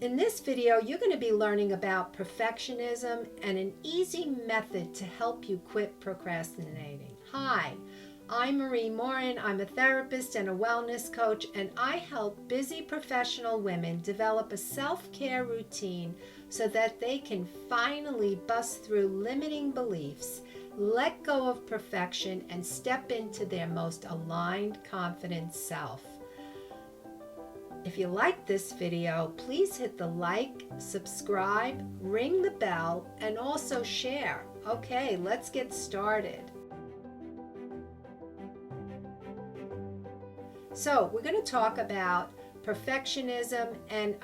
In this video, you're going to be learning about perfectionism and an easy method to help you quit procrastinating. Hi, I'm Morin. I'm a therapist and a wellness coach, and I help busy professional women develop a self-care routine so that they can finally bust through limiting beliefs, let go of perfection, and step into their most aligned, confident self. If you like this video, please hit the like, subscribe, ring the bell, and also share. Okay, let's get started. So we're going to talk about perfectionism and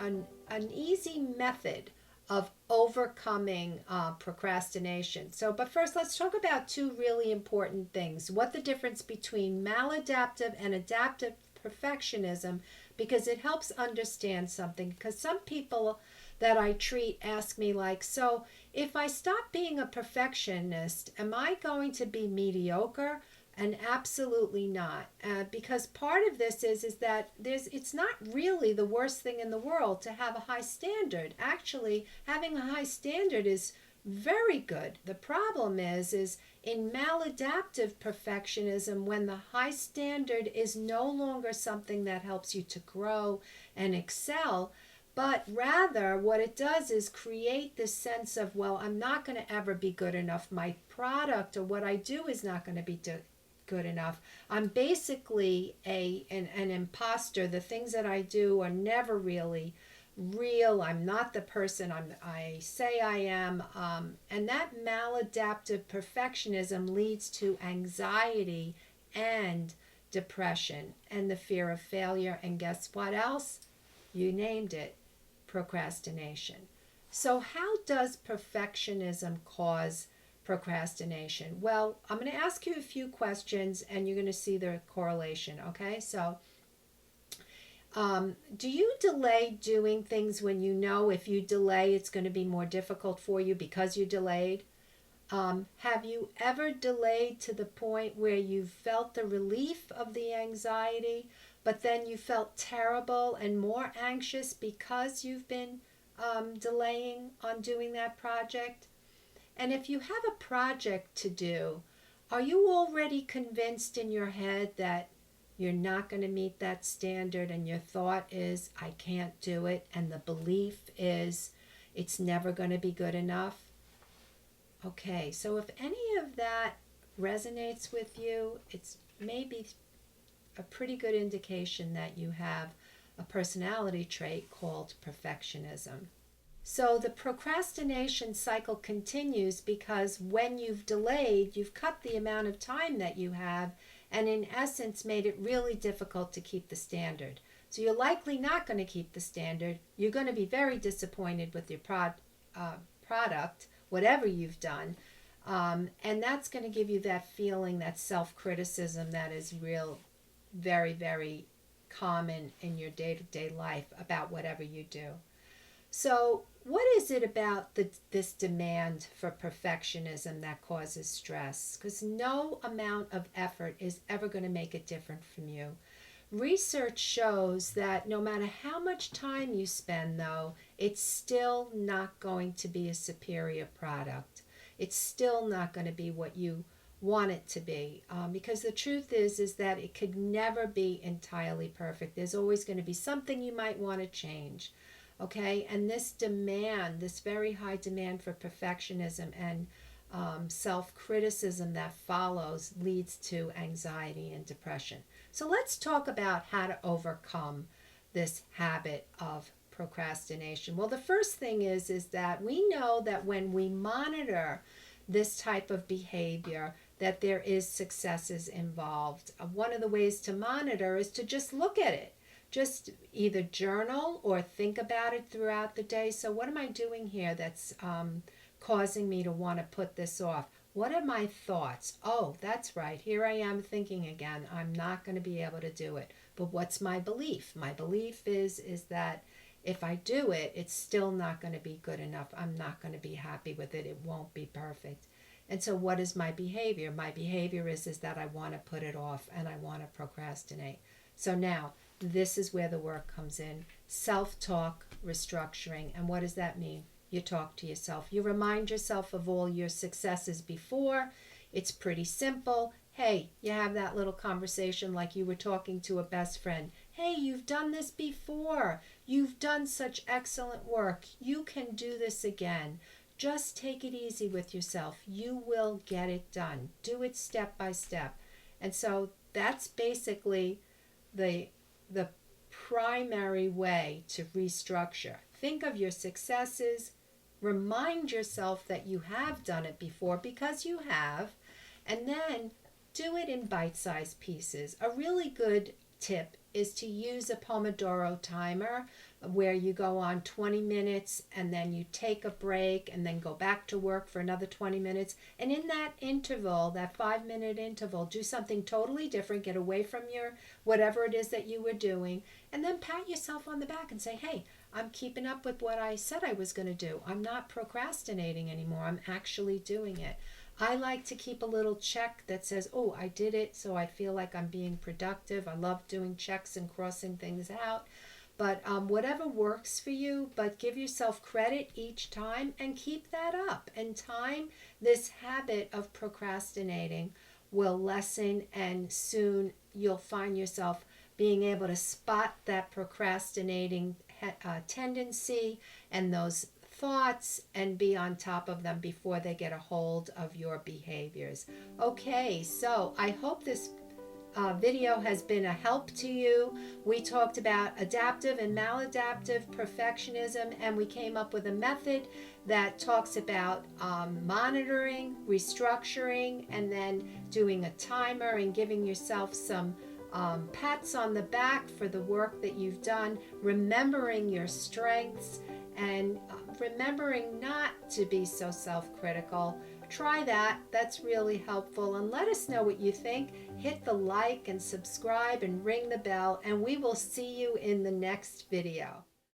an easy method of overcoming procrastination. But first, let's talk about two really important things. What the difference between maladaptive and adaptive perfectionism, because it helps understand something. Because some people that I treat ask me like, so if I stop being a perfectionist, am I going to be mediocre? And absolutely not, because part of this is that it's not really the worst thing in the world to have a high standard. Actually, having a high standard is very good. The problem is in maladaptive perfectionism, when the high standard is no longer something that helps you to grow and excel, but rather what it does is create this sense of, well, I'm not going to ever be good enough. My product or what I do is not going to be good enough. I'm basically an imposter. The things that I do are never really real. I'm not the person I say I am. And that maladaptive perfectionism leads to anxiety and depression and the fear of failure. And guess what else? You named it, procrastination. So how does perfectionism cause procrastination? Well, I'm going to ask you a few questions and you're going to see the correlation, okay? So, do you delay doing things when you know if you delay it's going to be more difficult for you because you delayed? Have you ever delayed to the point where you felt the relief of the anxiety, but then you felt terrible and more anxious because you've been delaying on doing that project? And if you have a project to do, are you already convinced in your head that you're not going to meet that standard, and your thought is, I can't do it, and the belief is, it's never going to be good enough? Okay, so if any of that resonates with you, it's maybe a pretty good indication that you have a personality trait called perfectionism. So the procrastination cycle continues because when you've delayed, you've cut the amount of time that you have and in essence made it really difficult to keep the standard. So you're likely not going to keep the standard. You're going to be very disappointed with your product, whatever you've done. And that's going to give you that feeling, that self-criticism that is real, very, very common in your day-to-day life about whatever you do. So what is it about this demand for perfectionism that causes stress? Because no amount of effort is ever going to make it different from you. Research shows that no matter how much time you spend, though, it's still not going to be a superior product. It's still not going to be what you want it to be, because the truth is that it could never be entirely perfect. There's always going to be something you might want to change. Okay, and this demand, this very high demand for perfectionism and self-criticism that follows leads to anxiety and depression. So let's talk about how to overcome this habit of procrastination. Well, the first thing is that we know that when we monitor this type of behavior, that there is successes involved. One of the ways to monitor is to just look at it. Just either journal or think about it throughout the day. So what am I doing here that's causing me to want to put this off? What are my thoughts? Oh, that's right. Here I am thinking again. I'm not going to be able to do it. But what's my belief? My belief is that if I do it, it's still not going to be good enough. I'm not going to be happy with it. It won't be perfect. And so what is my behavior? My behavior is that I want to put it off and I want to procrastinate. So now, this is where the work comes in. Self-talk restructuring. And what does that mean? You talk to yourself. You remind yourself of all your successes before. It's pretty simple. Hey, you have that little conversation like you were talking to a best friend. Hey, you've done this before. You've done such excellent work. You can do this again. Just take it easy with yourself. You will get it done. Do it step by step. And so that's basically the primary way to restructure. Think of your successes. Remind yourself that you have done it before, because you have, and then do it in bite-sized pieces. A really good tip is to use a pomodoro timer, where you go on 20 minutes and then you take a break and then go back to work for another 20 minutes. And in that interval, that 5-minute interval, do something totally different. Get away from your whatever it is that you were doing, and then pat yourself on the back and say, hey, I'm keeping up with what I said I was going to do. I'm not procrastinating anymore. I'm actually doing it. I like to keep a little check that says, oh, I did it, so I feel like I'm being productive. I love doing checks and crossing things out. But whatever works for you, but give yourself credit each time and keep that up. And time, this habit of procrastinating will lessen, and soon you'll find yourself being able to spot that procrastinating tendency and those thoughts and be on top of them before they get a hold of your behaviors. Okay, so I hope this video has been a help to you. We talked about adaptive and maladaptive perfectionism, and we came up with a method that talks about monitoring, restructuring, and then doing a timer and giving yourself some pats on the back for the work that you've done, remembering your strengths, and remembering not to be so self-critical. Try that. That's really helpful. And let us know what you think. Hit the like and subscribe and ring the bell, and we will see you in the next video.